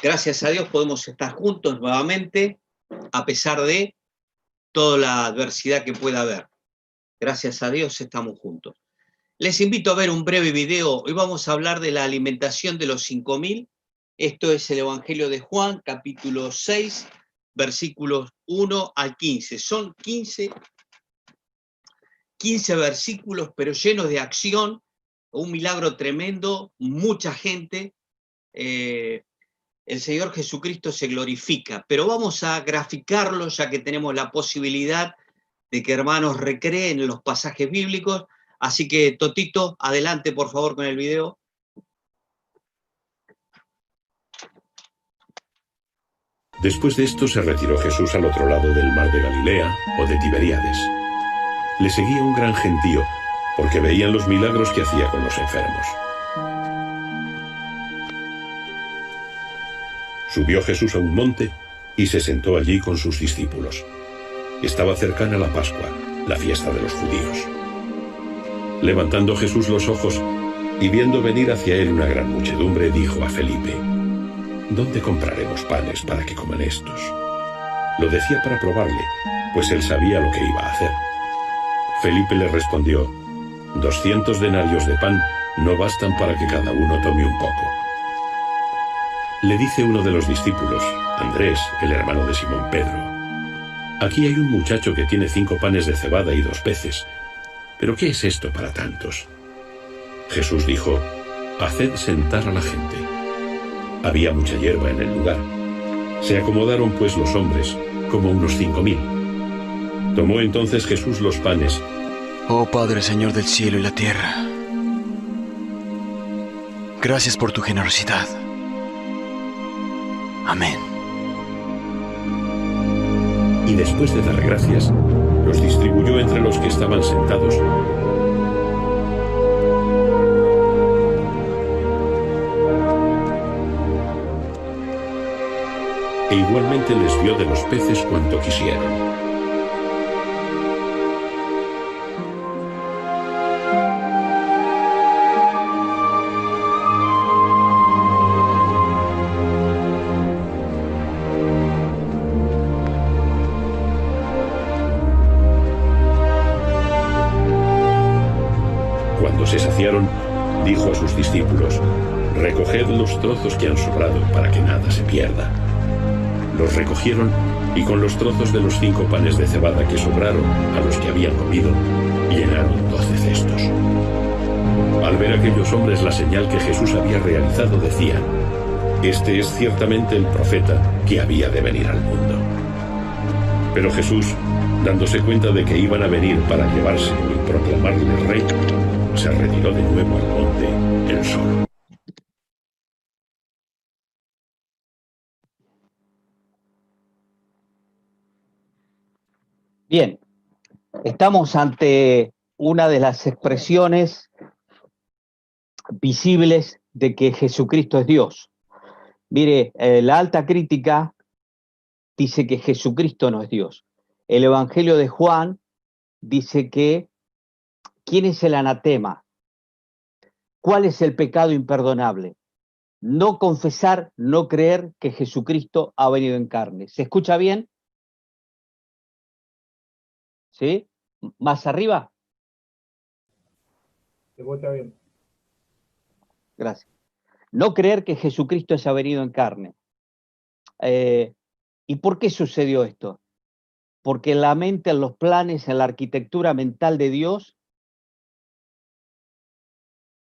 gracias a Dios podemos estar juntos nuevamente, a pesar de toda la adversidad que pueda haber. Gracias a Dios estamos juntos. Les invito a ver un breve video. Hoy vamos a hablar de la alimentación de los 5.000. Esto es el Evangelio de Juan, capítulo 6, versículos 1 al 15. Son 15 versículos, pero llenos de acción, un milagro tremendo, mucha gente. El Señor Jesucristo se glorifica, pero vamos a graficarlo ya que tenemos la posibilidad de que hermanos recreen los pasajes bíblicos. Así que, Totito, adelante por favor con el video. Después de esto se retiró Jesús al otro lado del mar de Galilea o de Tiberíades. Le seguía un gran gentío, porque veían los milagros que hacía con los enfermos. Subió Jesús a un monte y se sentó allí con sus discípulos. Estaba cercana la Pascua, la fiesta de los judíos. Levantando Jesús los ojos y viendo venir hacia él una gran muchedumbre, dijo a Felipe: ¿Dónde compraremos panes para que coman estos? Lo decía para probarle, pues él sabía lo que iba a hacer. Felipe le respondió: 200 denarios de pan no bastan para que cada uno tome un poco. Le dice uno de los discípulos, Andrés, el hermano de Simón Pedro: Aquí hay un muchacho que tiene 5 panes de cebada y 2 peces. ¿Pero qué es esto para tantos? Jesús dijo: Haced sentar a la gente. Había mucha hierba en el lugar. Se acomodaron pues los hombres, como unos 5.000. Tomó entonces Jesús los panes. Oh Padre, Señor del cielo y la tierra, gracias por tu generosidad. Amén. Y después de dar gracias, los distribuyó entre los que estaban sentados. E igualmente les dio de los peces cuanto quisieron. Cuando se saciaron, dijo a sus discípulos: Recoged los trozos que han sobrado para que nada se pierda. Los recogieron y con los trozos de los 5 panes de cebada que sobraron a los que habían comido, llenaron 12 cestos. Al ver aquellos hombres la señal que Jesús había realizado, decían: Este es ciertamente el profeta que había de venir al mundo. Pero Jesús, dándose cuenta de que iban a venir para llevárselo y proclamarle rey, se retiró de nuevo al monte él solo. Bien, estamos ante una de las expresiones visibles de que Jesucristo es Dios. Mire, la alta crítica dice que Jesucristo no es Dios. El Evangelio de Juan dice que ¿quién es el anatema? ¿Cuál es el pecado imperdonable? No confesar, no creer que Jesucristo ha venido en carne. ¿Se escucha bien? ¿Sí? ¿Más arriba? Se escucha bien. Gracias. No creer que Jesucristo haya venido en carne. ¿Y por qué sucedió esto? Porque en la mente, en los planes, en la arquitectura mental de Dios,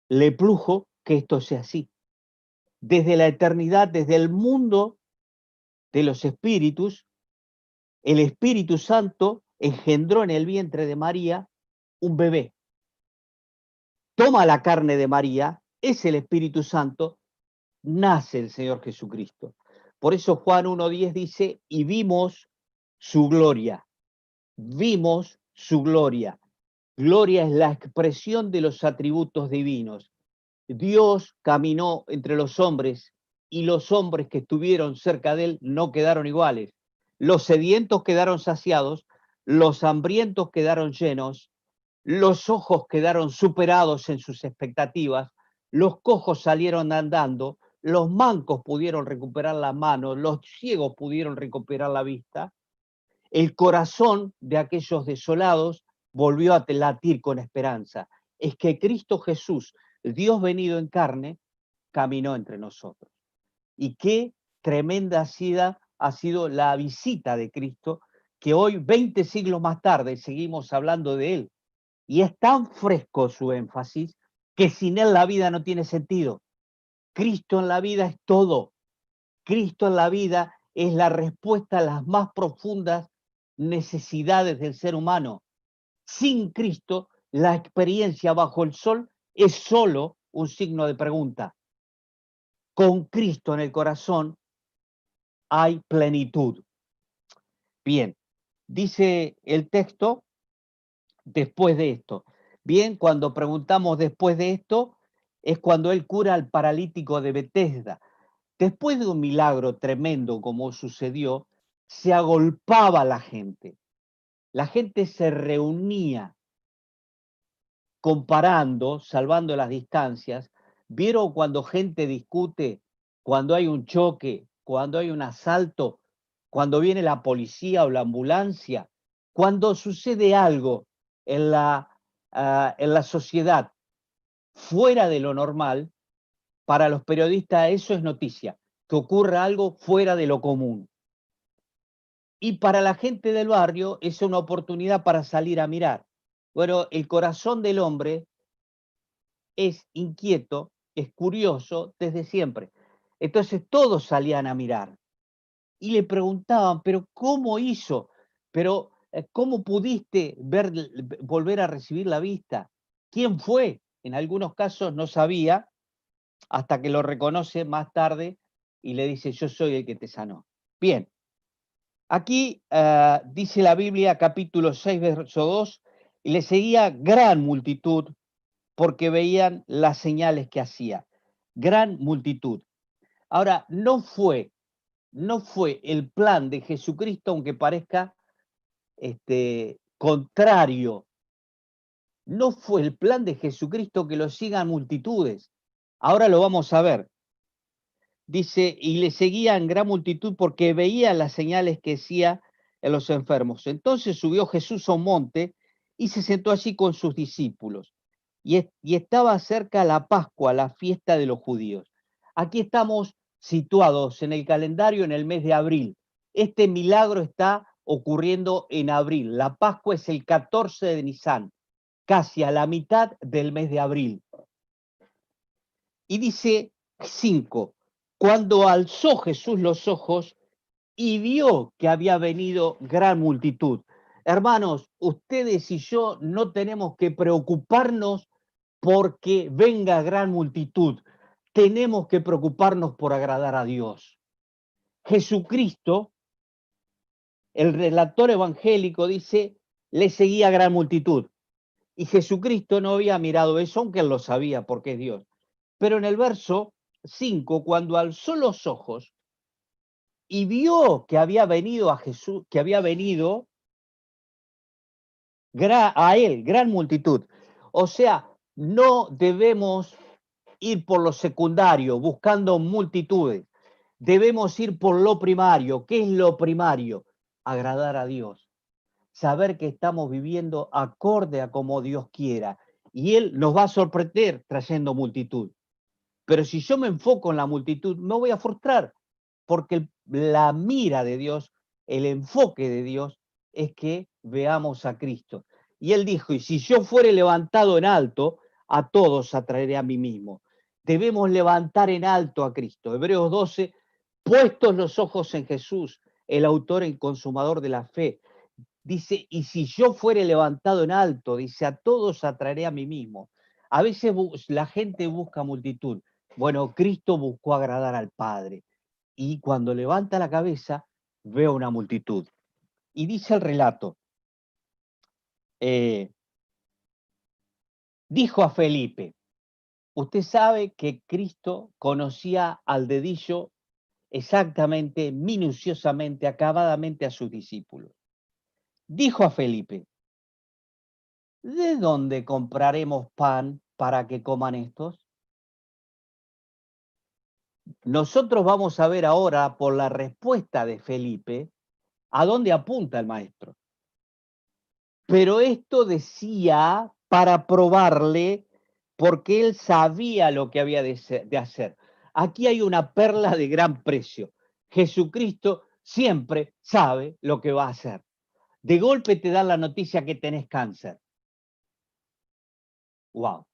le plujo que esto sea así. Desde la eternidad, desde el mundo de los espíritus, el Espíritu Santo engendró en el vientre de María un bebé. Toma la carne de María, es el Espíritu Santo, nace el Señor Jesucristo. Por eso Juan 1:10 dice: y vimos su gloria. Vimos su gloria. Gloria es la expresión de los atributos divinos. Dios caminó entre los hombres y los hombres que estuvieron cerca de él no quedaron iguales. Los sedientos quedaron saciados, los hambrientos quedaron llenos, los ojos quedaron superados en sus expectativas, los cojos salieron andando, los mancos pudieron recuperar la mano, los ciegos pudieron recuperar la vista, el corazón de aquellos desolados volvió a latir con esperanza. Es que Cristo Jesús, Dios venido en carne, caminó entre nosotros. Y qué tremenda ha sido la visita de Cristo, que hoy, 20 siglos más tarde, seguimos hablando de Él. Y es tan fresco su énfasis que sin Él la vida no tiene sentido. Cristo en la vida es todo. Cristo en la vida es la respuesta a las más profundas necesidades del ser humano. Sin Cristo, la experiencia bajo el sol es solo un signo de pregunta. Con Cristo en el corazón hay plenitud. Bien, dice el texto, después de esto. Bien, cuando preguntamos después de esto, es cuando él cura al paralítico de Betesda. Después de un milagro tremendo como sucedió, se agolpaba la gente. La gente se reunía comparando, salvando las distancias. ¿Vieron cuando gente discute, cuando hay un choque, cuando hay un asalto, cuando viene la policía o la ambulancia? Cuando sucede algo en la sociedad fuera de lo normal, para los periodistas eso es noticia, que ocurra algo fuera de lo común. Y para la gente del barrio es una oportunidad para salir a mirar. Bueno, el corazón del hombre es inquieto, es curioso desde siempre. Entonces todos salían a mirar y le preguntaban, pero ¿cómo hizo? Pero ¿cómo pudiste volver a recibir la vista? ¿Quién fue? En algunos casos no sabía, hasta que lo reconoce más tarde y le dice, yo soy el que te sanó. Bien, aquí dice la Biblia, capítulo 6, verso 2, y le seguía gran multitud porque veían las señales que hacía. Gran multitud. Ahora, no fue el plan de Jesucristo, aunque parezca contrario. No fue el plan de Jesucristo que lo sigan multitudes. Ahora lo vamos a ver. Dice, y le seguían gran multitud porque veían las señales que hacía en los enfermos. Entonces subió Jesús a un monte y se sentó allí con sus discípulos. Y estaba cerca la Pascua, la fiesta de los judíos. Aquí estamos situados en el calendario en el mes de abril. Este milagro está ocurriendo en abril. La Pascua es el 14 de Nisan, casi a la mitad del mes de abril. Y dice 5, cuando alzó Jesús los ojos y vio que había venido gran multitud. Hermanos, ustedes y yo no tenemos que preocuparnos porque venga gran multitud. Tenemos que preocuparnos por agradar a Dios. Jesucristo, el relator evangélico, dice, le seguía gran multitud. Y Jesucristo no había mirado eso, aunque él lo sabía porque es Dios. Pero en el verso 5, cuando alzó los ojos y vio que había venido a Jesús, que había venido a él, gran multitud. O sea, no debemos ir por lo secundario, buscando multitudes. Debemos ir por lo primario. ¿Qué es lo primario? Agradar a Dios. Saber que estamos viviendo acorde a como Dios quiera. Y Él nos va a sorprender trayendo multitud. Pero si yo me enfoco en la multitud, me voy a frustrar, porque la mira de Dios, el enfoque de Dios, es que veamos a Cristo. Y él dijo, y si yo fuere levantado en alto, a todos atraeré a mí mismo. Debemos levantar en alto a Cristo. Hebreos 12, puestos los ojos en Jesús, el autor y consumador de la fe. Dice, y si yo fuere levantado en alto, dice, a todos atraeré a mí mismo. A veces la gente busca multitud. Bueno, Cristo buscó agradar al Padre. Y cuando levanta la cabeza, ve una multitud. Y dice el relato, dijo a Felipe, usted sabe que Cristo conocía al dedillo exactamente, minuciosamente, acabadamente a sus discípulos. Dijo a Felipe, ¿de dónde compraremos pan para que coman estos? nosotros vamos a ver ahora por la respuesta de Felipe a dónde apunta el maestro. Pero esto decía para probarle, porque él sabía lo que había de hacer. Aquí hay una perla de gran precio. Jesucristo siempre sabe lo que va a hacer. De golpe te dan la noticia que tenés cáncer. ¡Wow!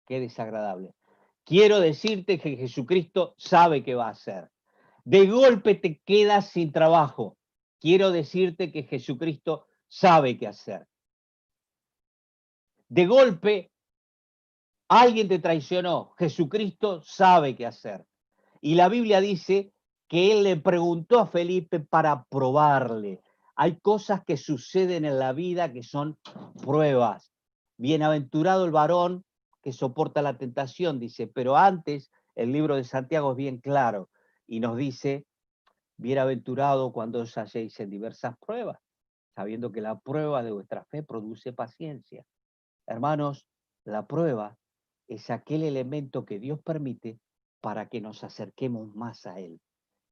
¡Qué desagradable! Quiero decirte que Jesucristo sabe qué va a hacer. De golpe te quedas sin trabajo. Quiero decirte que Jesucristo sabe qué hacer. De golpe alguien te traicionó. Jesucristo sabe qué hacer. Y la Biblia dice que él le preguntó a Felipe para probarle. Hay cosas que suceden en la vida que son pruebas. Bienaventurado el varón que soporta la tentación, dice, pero antes el libro de Santiago es bien claro y nos dice, bienaventurado cuando os halléis en diversas pruebas, sabiendo que la prueba de vuestra fe produce paciencia. Hermanos, la prueba es aquel elemento que Dios permite para que nos acerquemos más a Él.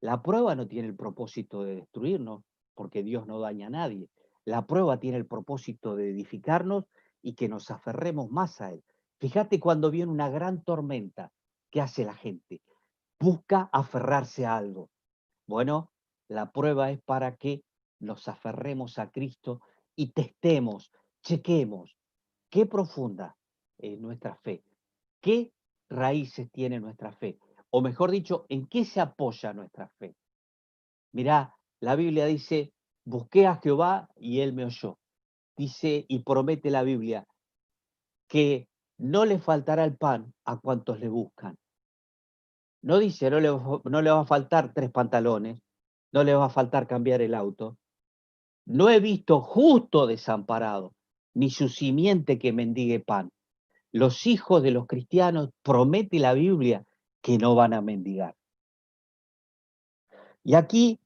La prueba no tiene el propósito de destruirnos, porque Dios no daña a nadie. La prueba tiene el propósito de edificarnos y que nos aferremos más a Él. Fíjate cuando viene una gran tormenta, ¿qué hace la gente? Busca aferrarse a algo. Bueno, la prueba es para que nos aferremos a Cristo y testemos, chequemos qué profunda es nuestra fe, qué raíces tiene nuestra fe, o mejor dicho, en qué se apoya nuestra fe. Mirá, la Biblia dice, busqué a Jehová y él me oyó. Dice y promete la Biblia que no le faltará el pan a cuantos le buscan. No dice, no le va a faltar 3 pantalones, no le va a faltar cambiar el auto. No he visto justo desamparado, ni su simiente que mendigue pan. Los hijos de los cristianos, promete la Biblia, que no van a mendigar. Y aquí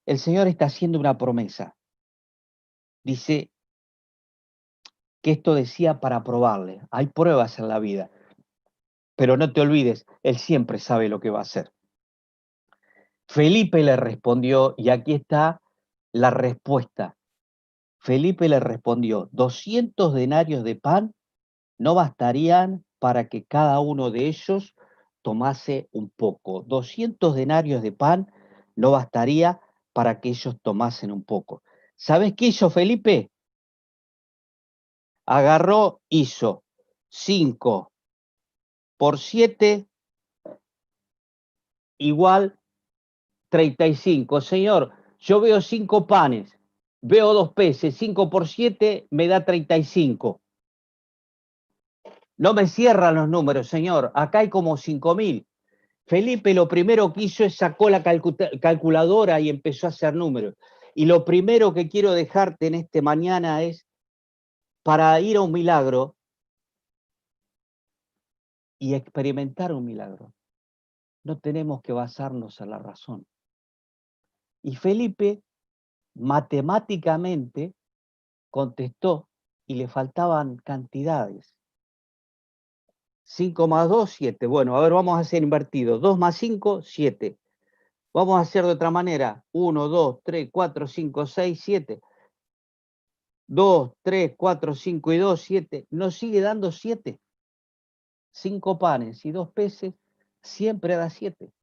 el Señor está haciendo una promesa. Dice que esto decía para probarle. Hay pruebas en la vida, pero no te olvides, Él siempre sabe lo que va a hacer. Felipe le respondió, y aquí está la respuesta. Felipe le respondió, 200 denarios de pan no bastarían para que cada uno de ellos tomase un poco. 200 denarios de pan no bastaría para que ellos tomasen un poco. ¿Sabes qué hizo Felipe? Agarró, hizo 5 por 7 igual 35. Señor, yo veo 5 panes, veo 2 peces, 5 por 7 me da 35. No me cierran los números, señor. Acá hay como 5.000. Felipe lo primero que hizo es sacó la calculadora y empezó a hacer números. Y lo primero que quiero dejarte en este mañana es, para ir a un milagro y experimentar un milagro, no tenemos que basarnos en la razón. Y Felipe matemáticamente contestó y le faltaban cantidades. 5 más 2, 7. Bueno, a ver, vamos a hacer invertido. 2 más 5, 7. Vamos a hacer de otra manera. 1, 2, 3, 4, 5, 6, 7. 2, 3, 4, 5 y 2, 7. Nos sigue dando 7. 5 panes y 2 peces siempre da 7.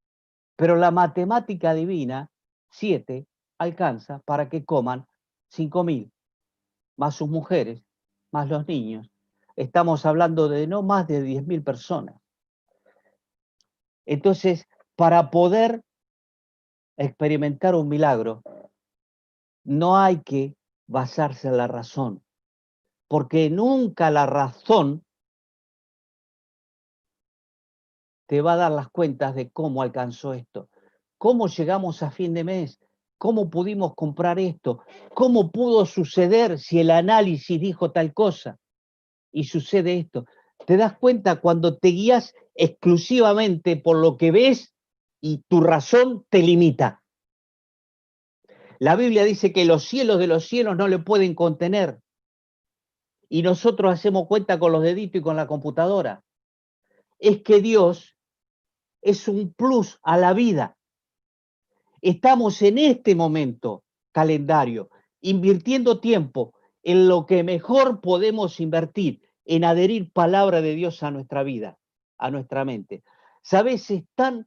Pero la matemática divina, 7, alcanza para que coman 5.000, más sus mujeres, más los niños. Estamos hablando de no más de 10.000 personas. Entonces, para poder experimentar un milagro, no hay que basarse en la razón, porque nunca la razón te va a dar las cuentas de cómo alcanzó esto, cómo llegamos a fin de mes, cómo pudimos comprar esto, cómo pudo suceder si el análisis dijo tal cosa y sucede esto. Te das cuenta cuando te guías exclusivamente por lo que ves y tu razón te limita. La Biblia dice que los cielos de los cielos no le pueden contener. Y nosotros hacemos cuenta con los deditos y con la computadora. Es que Dios es un plus a la vida. Estamos en este momento, calendario, invirtiendo tiempo en lo que mejor podemos invertir, en adherir palabra de Dios a nuestra vida, a nuestra mente. ¿Sabes? Es tan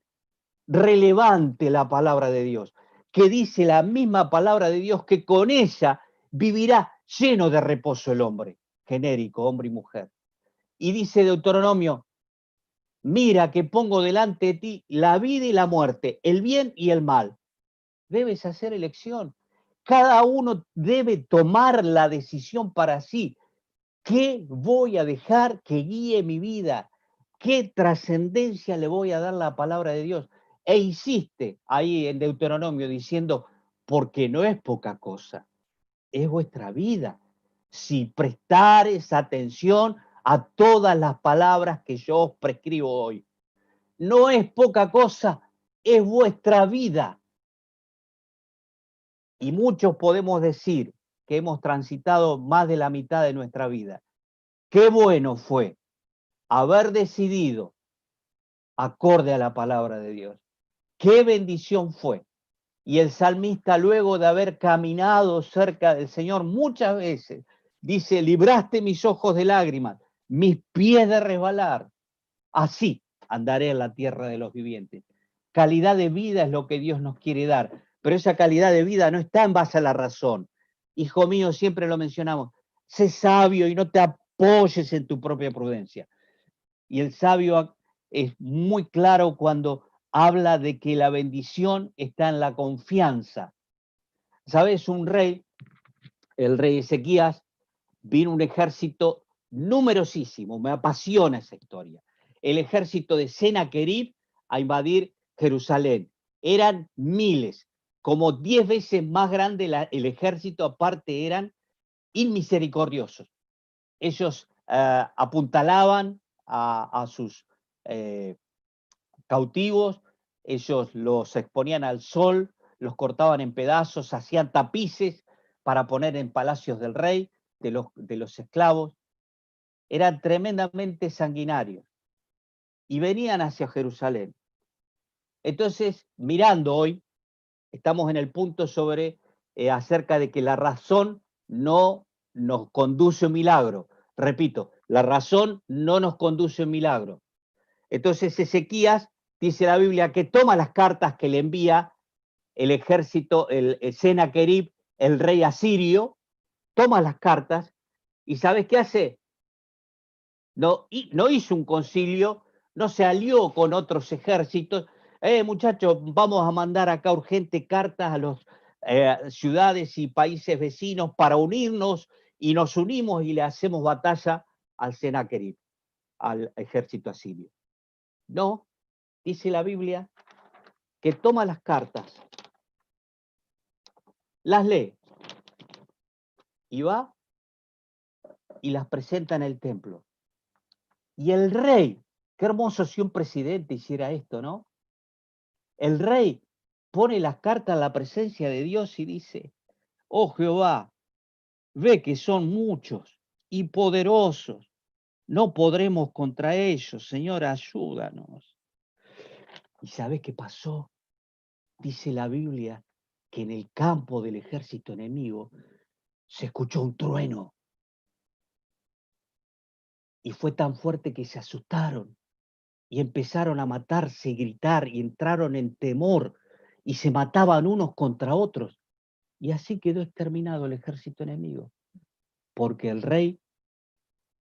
relevante la palabra de Dios, que dice la misma palabra de Dios que con ella vivirá lleno de reposo el hombre, genérico, hombre y mujer. Y dice Deuteronomio, mira que pongo delante de ti la vida y la muerte, el bien y el mal. Debes hacer elección. Cada uno debe tomar la decisión para sí. ¿Qué voy a dejar que guíe mi vida? ¿Qué trascendencia le voy a dar a la palabra de Dios? E insiste ahí en Deuteronomio diciendo, porque no es poca cosa, es vuestra vida. Si prestares atención a todas las palabras que yo os prescribo hoy. No es poca cosa, es vuestra vida. Y muchos podemos decir que hemos transitado más de la mitad de nuestra vida. Qué bueno fue haber decidido acorde a la palabra de Dios. Qué bendición fue. Y el salmista, luego de haber caminado cerca del Señor muchas veces, dice, libraste mis ojos de lágrimas, mis pies de resbalar. Así andaré en la tierra de los vivientes. Calidad de vida es lo que Dios nos quiere dar, pero esa calidad de vida no está en base a la razón. Hijo mío, siempre lo mencionamos, sé sabio y no te apoyes en tu propia prudencia. Y el sabio es muy claro cuando habla de que la bendición está en la confianza. ¿Sabes? Un rey, el rey Ezequías, vino un ejército numerosísimo, me apasiona esa historia. El ejército de Sennacherib a invadir Jerusalén. Eran miles, como 10 veces más grande el ejército, aparte eran inmisericordiosos. Ellos apuntalaban a sus cautivos, ellos los exponían al sol, los cortaban en pedazos, hacían tapices para poner en palacios del rey, de los esclavos. Eran tremendamente sanguinarios y venían hacia Jerusalén. Entonces, mirando hoy, estamos en el punto sobre acerca de que la razón no nos conduce a un milagro. Repito, la razón no nos conduce a un milagro. Entonces Ezequías, dice la Biblia, que toma las cartas que le envía el ejército, el Sennacherib, el rey asirio, toma las cartas y ¿sabes qué hace? No hizo un concilio, no se alió con otros ejércitos. Muchachos, vamos a mandar acá urgente cartas a las ciudades y países vecinos para unirnos, y nos unimos y le hacemos batalla al Sennacherib, al ejército asirio. No, dice la Biblia que toma las cartas, las lee y va y las presenta en el templo. Y el rey, qué hermoso si un presidente hiciera esto, ¿no? El rey pone las cartas en la presencia de Dios y dice, oh Jehová, ve que son muchos y poderosos, no podremos contra ellos, Señor, ayúdanos. ¿Y sabes qué pasó? Dice la Biblia que en el campo del ejército enemigo se escuchó un trueno. Y fue tan fuerte que se asustaron y empezaron a matarse y gritar y entraron en temor y se mataban unos contra otros. Y así quedó exterminado el ejército enemigo, porque el rey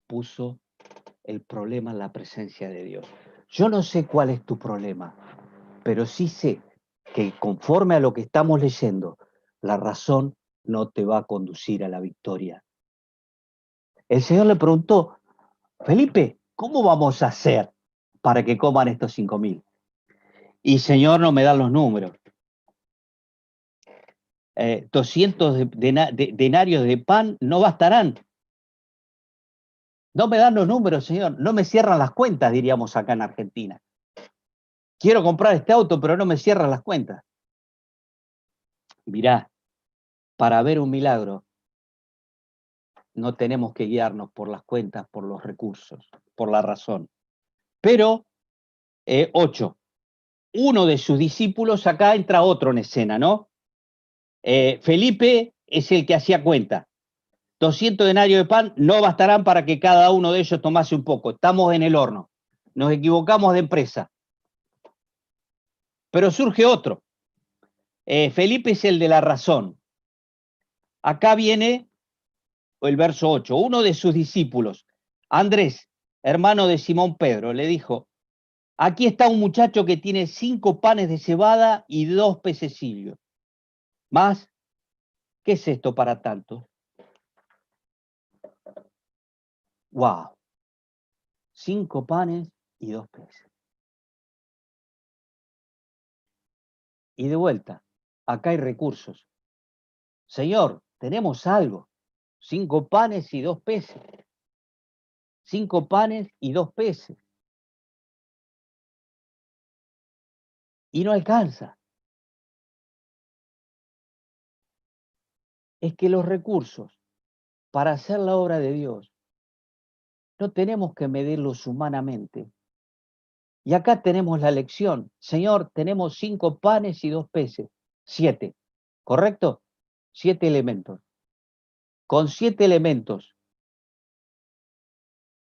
puso el problema en la presencia de Dios. Yo no sé cuál es tu problema, pero sí sé que conforme a lo que estamos leyendo, la razón no te va a conducir a la victoria. El Señor le preguntó, Felipe, ¿cómo vamos a hacer para que coman estos 5.000? Y Señor, no me dan los números. 200 denarios de pan no bastarán. No me dan los números, Señor. No me cierran las cuentas, diríamos acá en Argentina. Quiero comprar este auto, pero no me cierran las cuentas. Mirá, para ver un milagro, no tenemos que guiarnos por las cuentas, por los recursos, por la razón. Pero, 8, uno de sus discípulos, acá entra otro en escena, ¿no? Felipe es el que hacía cuenta. 200 denarios de pan no bastarán para que cada uno de ellos tomase un poco. Estamos en el horno. Nos equivocamos de empresa. Pero surge otro. Felipe es el de la razón. Acá viene el verso 8. Uno de sus discípulos, Andrés, hermano de Simón Pedro, le dijo: aquí está un muchacho que tiene 5 panes de cebada y 2 pececillos. ¿Más? ¿Qué es esto para tanto? ¡Wow! 5 panes y 2 peces. Y de vuelta, acá hay recursos. Señor, tenemos algo. 5 panes y 2 peces. 5 panes y 2 peces. Y no alcanza. Es que los recursos para hacer la obra de Dios no tenemos que medirlos humanamente. Y acá tenemos la lección. Señor, tenemos 5 panes y 2 peces. 7. ¿Correcto? 7 elementos. Con 7 elementos,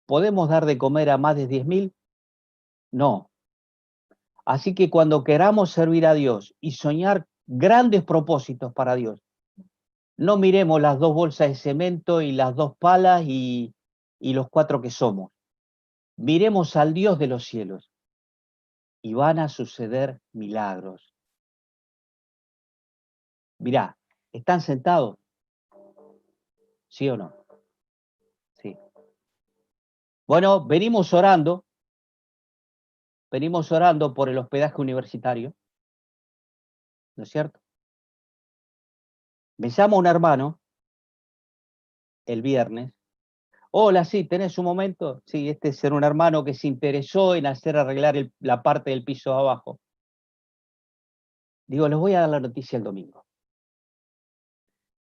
¿podemos dar de comer a más de 10.000? No. Así que cuando queramos servir a Dios y soñar grandes propósitos para Dios, no miremos las 2 bolsas de cemento y las 2 palas y los 4 que somos. Miremos al Dios de los cielos y van a suceder milagros. Mirá, ¿están sentados? ¿Sí o no? Sí. Bueno, venimos orando por el hospedaje universitario, ¿no es cierto? Me llama un hermano el viernes. Hola, sí, ¿tenés un momento? Sí, este es un hermano que se interesó en hacer arreglar la parte del piso de abajo. Digo, les voy a dar la noticia el domingo.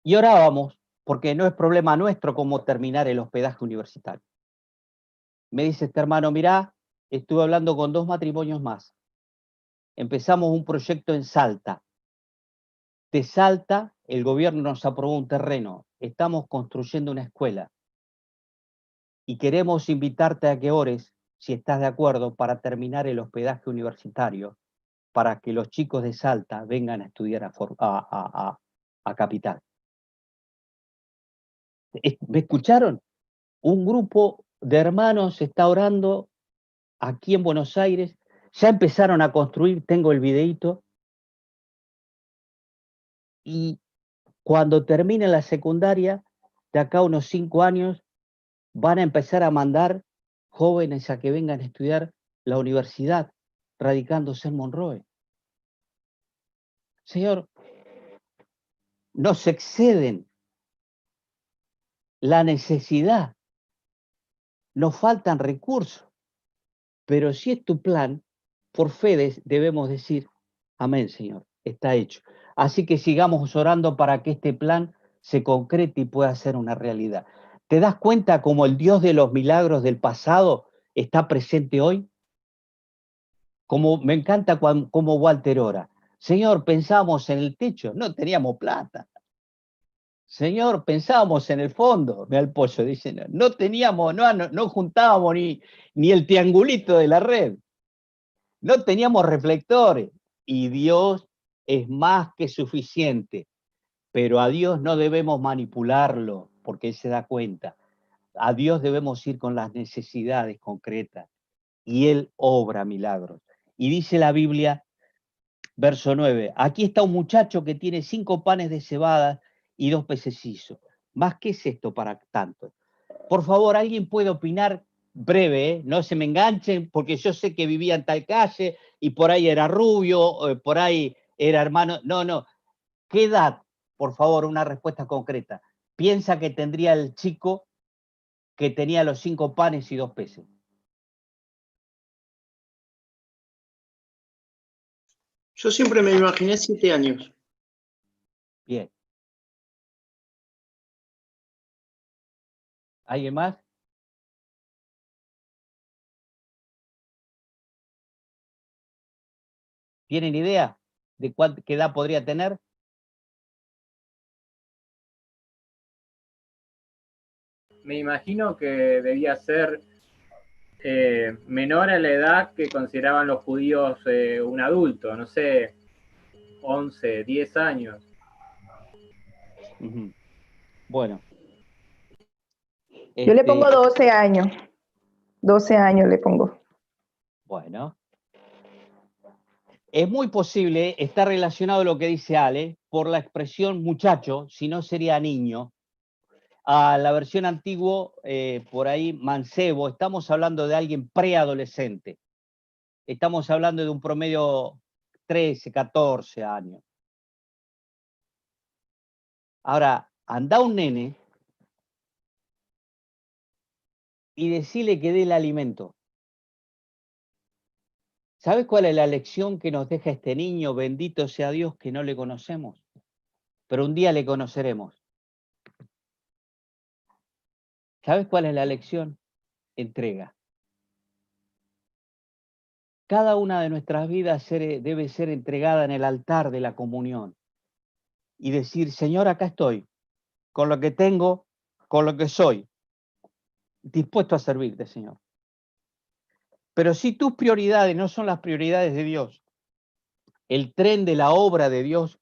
Y orábamos, porque no es problema nuestro cómo terminar el hospedaje universitario. Me dice este hermano, mirá, estuve hablando con 2 matrimonios más. Empezamos un proyecto en Salta. De Salta, el gobierno nos aprobó un terreno. Estamos construyendo una escuela. Y queremos invitarte a que ores, si estás de acuerdo, para terminar el hospedaje universitario, para que los chicos de Salta vengan a estudiar a Capital. ¿Me escucharon? Un grupo de hermanos está orando aquí en Buenos Aires. Ya empezaron a construir, tengo el videíto. Y cuando termine la secundaria, de acá a unos 5 años, van a empezar a mandar jóvenes a que vengan a estudiar la universidad, radicándose en Monroe. Señor, nos exceden la necesidad, nos faltan recursos, pero si es tu plan, por fe debemos decir, amén, Señor, está hecho. Así que sigamos orando para que este plan se concrete y pueda ser una realidad. ¿Te das cuenta cómo el Dios de los milagros del pasado está presente hoy? Como me encanta como Walter ora. Señor, pensamos en el techo, no teníamos plata. Señor, pensábamos en el fondo, ve al pollo, dice, no teníamos, no juntábamos ni el triangulito de la red, no teníamos reflectores, y Dios es más que suficiente, pero a Dios no debemos manipularlo, porque Él se da cuenta. A Dios debemos ir con las necesidades concretas, y Él obra milagros. Y dice la Biblia, verso 9, aquí está un muchacho que tiene 5 panes de cebada y 2 pececillos. ¿Más qué es esto para tanto? Por favor, ¿alguien puede opinar breve? No se me enganchen, porque yo sé que vivía en tal calle y por ahí era rubio, por ahí era hermano. No. ¿Qué edad? Por favor, una respuesta concreta. Piensa que tendría el chico que tenía los 5 panes y 2 peces. Yo siempre me imaginé 7 años. Bien. ¿Alguien más? ¿Tienen idea de qué edad podría tener? Me imagino que debía ser menor a la edad que consideraban los judíos un adulto, no sé, 11, 10 años. Bueno. Yo le pongo 12 años. 12 años le pongo. Bueno. Es muy posible, está relacionado a lo que dice Ale, por la expresión muchacho, si no sería niño. A la versión antigua, por ahí, mancebo, estamos hablando de alguien preadolescente. Estamos hablando de un promedio 13, 14 años. Ahora, anda un nene y decirle que dé el alimento. ¿Sabes cuál es la lección que nos deja este niño? Bendito sea Dios que no le conocemos, pero un día le conoceremos. ¿Sabes cuál es la lección? Entrega. Cada una de nuestras vidas debe ser entregada en el altar de la comunión y decir, Señor, acá estoy, con lo que tengo, con lo que soy, dispuesto a servirte, Señor. Pero si tus prioridades no son las prioridades de Dios, el tren de la obra de Dios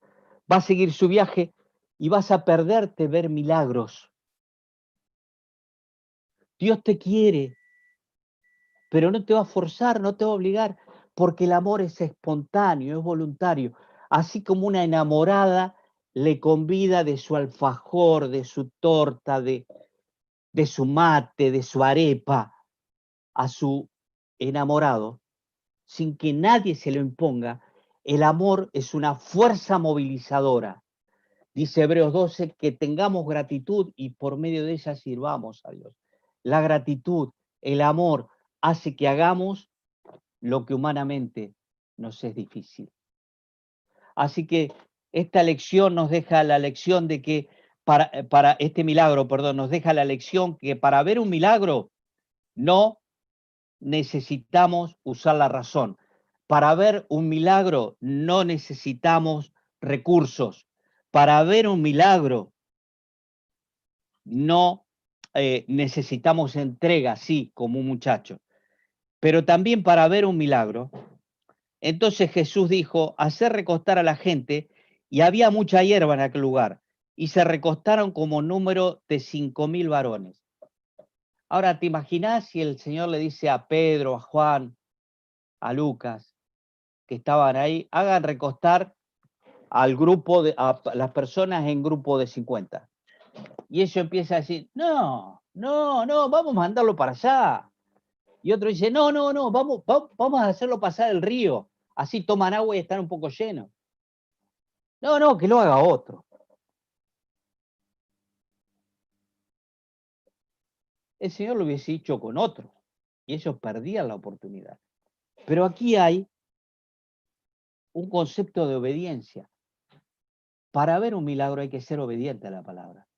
va a seguir su viaje y vas a perderte ver milagros. Dios te quiere, pero no te va a forzar, no te va a obligar, porque el amor es espontáneo, es voluntario. Así como una enamorada le convida de su alfajor, de su torta, de su mate, de su arepa, a su enamorado, sin que nadie se lo imponga, el amor es una fuerza movilizadora. Dice Hebreos 12 que tengamos gratitud y por medio de ella sirvamos a Dios. La gratitud, el amor, hace que hagamos lo que humanamente nos es difícil. Así que esta lección nos deja la lección de que para este milagro, perdón, nos deja la lección que para ver un milagro no necesitamos usar la razón. Para ver un milagro no necesitamos recursos. Para ver un milagro no necesitamos entrega, sí, como un muchacho. Pero también para ver un milagro. Entonces Jesús dijo, hacer recostar a la gente, y había mucha hierba en aquel lugar, y se recostaron como número de 5.000 varones. Ahora, ¿te imaginás si el Señor le dice a Pedro, a Juan, a Lucas, que estaban ahí, hagan recostar al grupo, a las personas en grupo de 50? Y ellos empiezan a decir, no, vamos a mandarlo para allá. Y otro dice, no, vamos a hacerlo pasar el río, así toman agua y están un poco llenos. No, que lo haga otro. El Señor lo hubiese dicho con otro, y ellos perdían la oportunidad. Pero aquí hay un concepto de obediencia. Para ver un milagro hay que ser obediente a la palabra.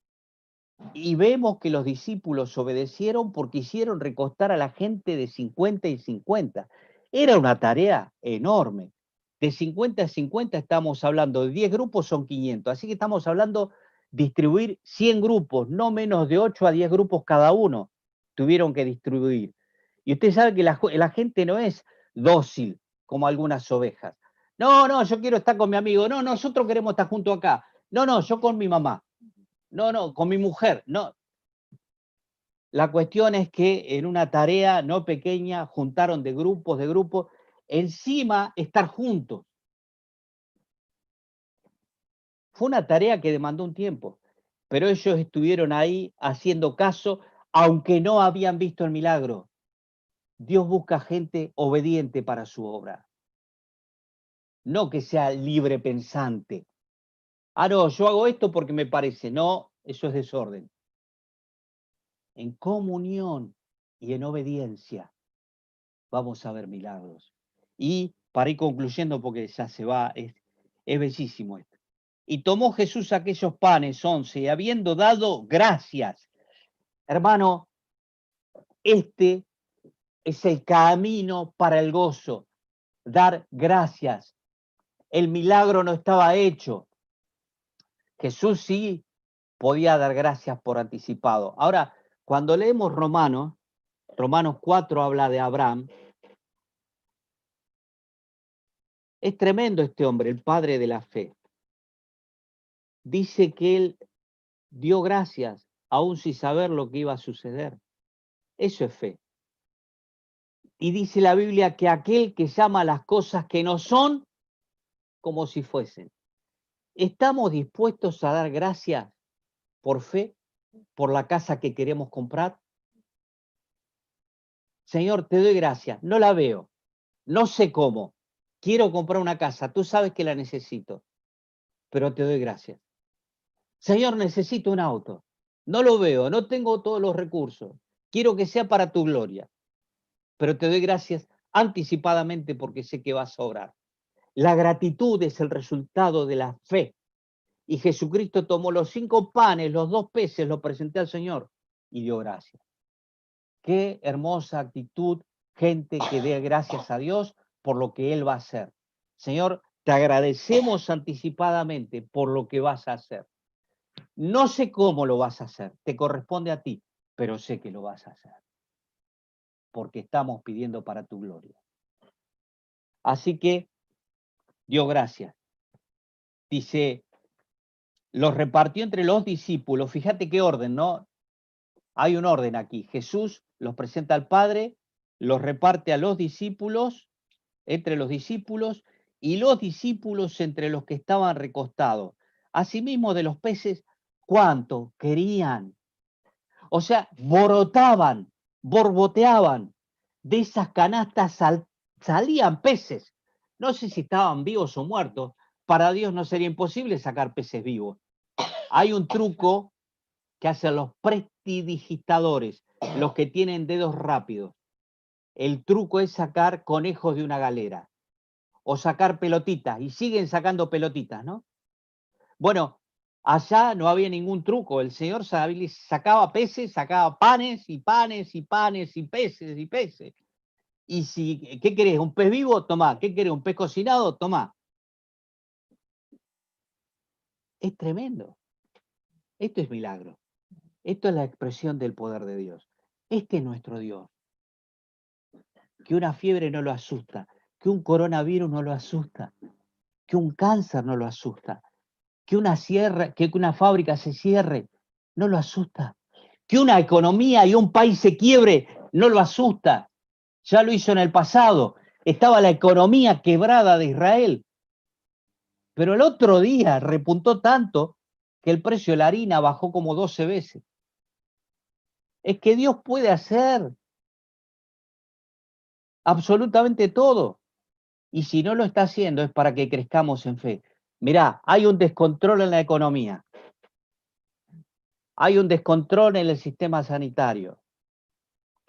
Y vemos que los discípulos obedecieron porque hicieron recostar a la gente de 50 y 50. Era una tarea enorme. De 50 a 50 estamos hablando de 10 grupos, son 500. Así que estamos hablando de distribuir 100 grupos, no menos de 8 a 10 grupos cada uno tuvieron que distribuir. Y usted sabe que la gente no es dócil como algunas ovejas. No, yo quiero estar con mi amigo. No, nosotros queremos estar junto acá. No, yo con mi mamá. No, con mi mujer, no. La cuestión es que en una tarea no pequeña juntaron de grupos, encima estar juntos. Fue una tarea que demandó un tiempo, pero ellos estuvieron ahí haciendo caso, aunque no habían visto el milagro. Dios busca gente obediente para su obra, no que sea libre pensante. No, yo hago esto porque me parece. No, eso es desorden. En comunión y en obediencia vamos a ver milagros. Y para ir concluyendo, porque ya se va, es bellísimo esto. Y tomó Jesús aquellos panes, 11, y habiendo dado gracias. Hermano, este es el camino para el gozo, dar gracias. el milagro no estaba hecho. Jesús sí podía dar gracias por anticipado. Ahora, cuando leemos Romanos 4 habla de Abraham. Es tremendo este hombre, el padre de la fe. Dice que él dio gracias aún sin saber lo que iba a suceder. Eso es fe. Y dice la Biblia que aquel que llama las cosas que no son como si fuesen. ¿Estamos dispuestos a dar gracias por fe, por la casa que queremos comprar? Señor, te doy gracias. No la veo. No sé cómo. Quiero comprar una casa. Tú sabes que la necesito. Pero te doy gracias. Señor, necesito un auto. No lo veo. No tengo todos los recursos. Quiero que sea para tu gloria. Pero te doy gracias anticipadamente porque sé que vas a obrar. La gratitud es el resultado de la fe. Y Jesucristo tomó los 5 panes, los 2 peces, los presentó al Señor y dio gracias. Qué hermosa actitud, gente que dé gracias a Dios por lo que Él va a hacer. Señor, te agradecemos anticipadamente por lo que vas a hacer. No sé cómo lo vas a hacer, te corresponde a ti, pero sé que lo vas a hacer. Porque estamos pidiendo para tu gloria. Así que dio gracias. Dice, los repartió entre los discípulos. Fíjate qué orden, ¿no? Hay un orden aquí. Jesús los presenta al Padre, los reparte a los discípulos, entre los discípulos, y los discípulos entre los que estaban recostados. Asimismo de los peces, ¿cuánto querían? O sea, borboteaban. De esas canastas salían peces. No sé si estaban vivos o muertos. Para Dios no sería imposible sacar peces vivos. Hay un truco que hacen los prestidigitadores, los que tienen dedos rápidos. El truco es sacar conejos de una galera o sacar pelotitas, y siguen sacando pelotitas, ¿no? Bueno, allá no había ningún truco, el Señor sacaba peces, sacaba panes y panes y panes y peces y peces. Y si, ¿qué querés? ¿Un pez vivo? Tomá. ¿Qué querés? ¿Un pez cocinado? Tomá. Es tremendo. Esto es milagro. Esto es la expresión del poder de Dios. Este es nuestro Dios. Que una fiebre no lo asusta, que un coronavirus no lo asusta, que un cáncer no lo asusta, que una fábrica se cierre, no lo asusta, que una economía y un país se quiebre, no lo asusta. Ya lo hizo en el pasado. Estaba la economía quebrada de Israel. Pero el otro día repuntó tanto que el precio de la harina bajó como 12 veces. Es que Dios puede hacer absolutamente todo. Y si no lo está haciendo es para que crezcamos en fe. Mirá, hay un descontrol en la economía. Hay un descontrol en el sistema sanitario.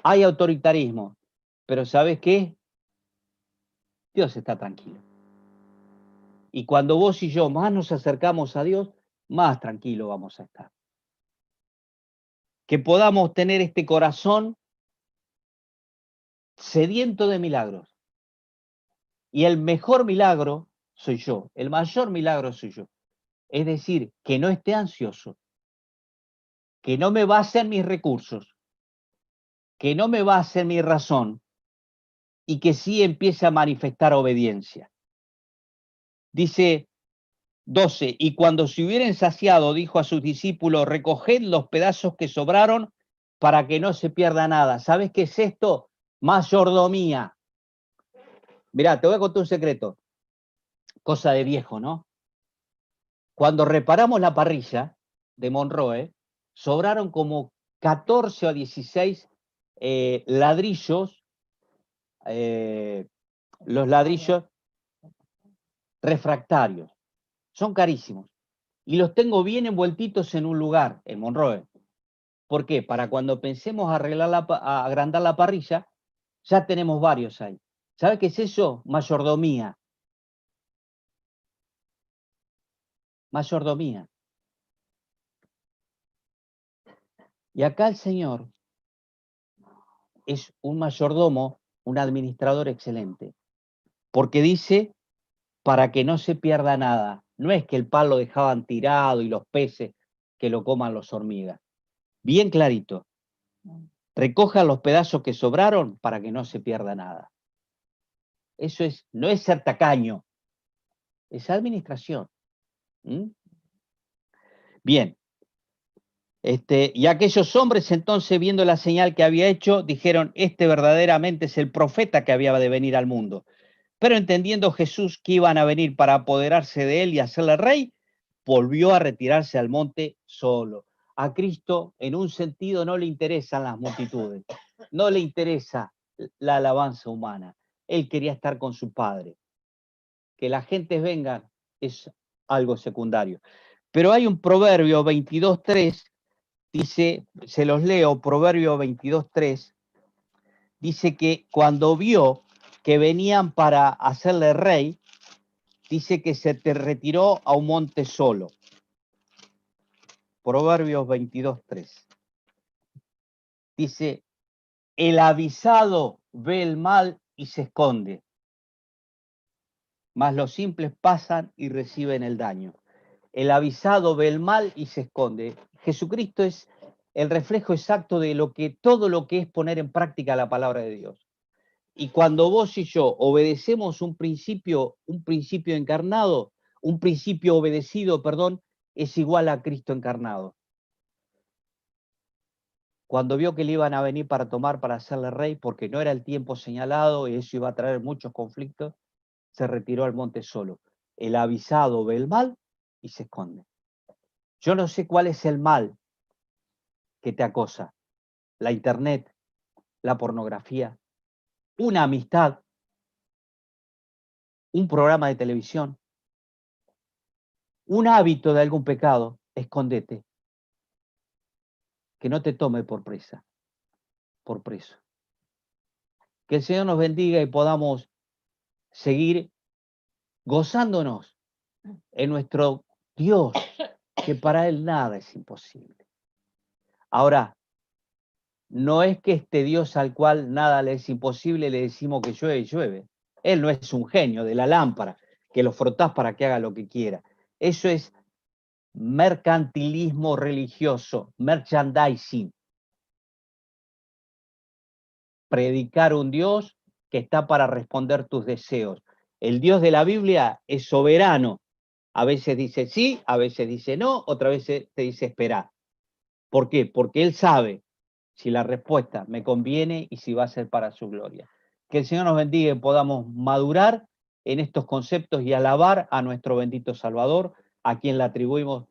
Hay autoritarismo. Pero ¿sabes qué? Dios está tranquilo. Y cuando vos y yo más nos acercamos a Dios, más tranquilo vamos a estar. Que podamos tener este corazón sediento de milagros. Y el mejor milagro soy yo, el mayor milagro soy yo. Es decir, que no esté ansioso, que no me base en mis recursos, que no me base en mi razón y que sí empiece a manifestar obediencia. Dice 12, y cuando se hubieran saciado, dijo a sus discípulos, recoged los pedazos que sobraron para que no se pierda nada. ¿Sabes qué es esto? Mayordomía. Mirá, te voy a contar un secreto. Cosa de viejo, ¿no? Cuando reparamos la parrilla de Monroe, sobraron como 14 o 16 ladrillos, los ladrillos refractarios. Son carísimos. Y los tengo bien envueltitos en un lugar, en Monroe. ¿Por qué? Para cuando pensemos a agrandar la parrilla, ya tenemos varios ahí. ¿Sabe qué es eso? Mayordomía. Mayordomía. Y acá el Señor es un mayordomo, un administrador excelente. Porque dice, para que no se pierda nada. No es que el pan lo dejaban tirado y los peces que lo coman los hormigas. Bien clarito. Recojan los pedazos que sobraron para que no se pierda nada. Eso es, no es ser tacaño, es administración. ¿Mm? Bien. Y aquellos hombres entonces, viendo la señal que había hecho, dijeron, este verdaderamente es el profeta que había de venir al mundo. Pero entendiendo Jesús que iban a venir para apoderarse de él y hacerle rey, volvió a retirarse al monte solo. A Cristo, en un sentido, no le interesan las multitudes, no le interesa la alabanza humana. Él quería estar con su Padre. Que la gente venga es algo secundario. Pero hay un proverbio 22.3, dice, se los leo, proverbio 22.3, dice que cuando vio que venían para hacerle rey, dice que se te retiró a un monte solo. Proverbios 22.3. Dice, el avisado ve el mal y se esconde, mas los simples pasan y reciben el daño. El avisado ve el mal y se esconde. Jesucristo es el reflejo exacto de todo lo que es poner en práctica la palabra de Dios. Y cuando vos y yo obedecemos un principio encarnado, un principio obedecido, perdón, es igual a Cristo encarnado. Cuando vio que le iban a venir para tomar, para hacerle rey, porque no era el tiempo señalado y eso iba a traer muchos conflictos, se retiró al monte solo. El avisado ve el mal y se esconde. Yo no sé cuál es el mal que te acosa. La internet, la pornografía, una amistad, un programa de televisión, un hábito de algún pecado. Escóndete. Que no te tome por presa, por preso. Que el Señor nos bendiga y podamos seguir gozándonos en nuestro Dios, que para Él nada es imposible. Ahora, no es que este Dios al cual nada le es imposible le decimos que llueve y llueve. Él no es un genio de la lámpara, que lo frotás para que haga lo que quiera. Eso es mercantilismo religioso, merchandising. Predicar un Dios que está para responder tus deseos. El Dios de la Biblia es soberano. A veces dice sí, a veces dice no, otra vez te dice esperar. ¿Por qué? Porque Él sabe si la respuesta me conviene y si va a ser para su gloria. Que el Señor nos bendiga y podamos madurar en estos conceptos y alabar a nuestro bendito Salvador, a quien le atribuimos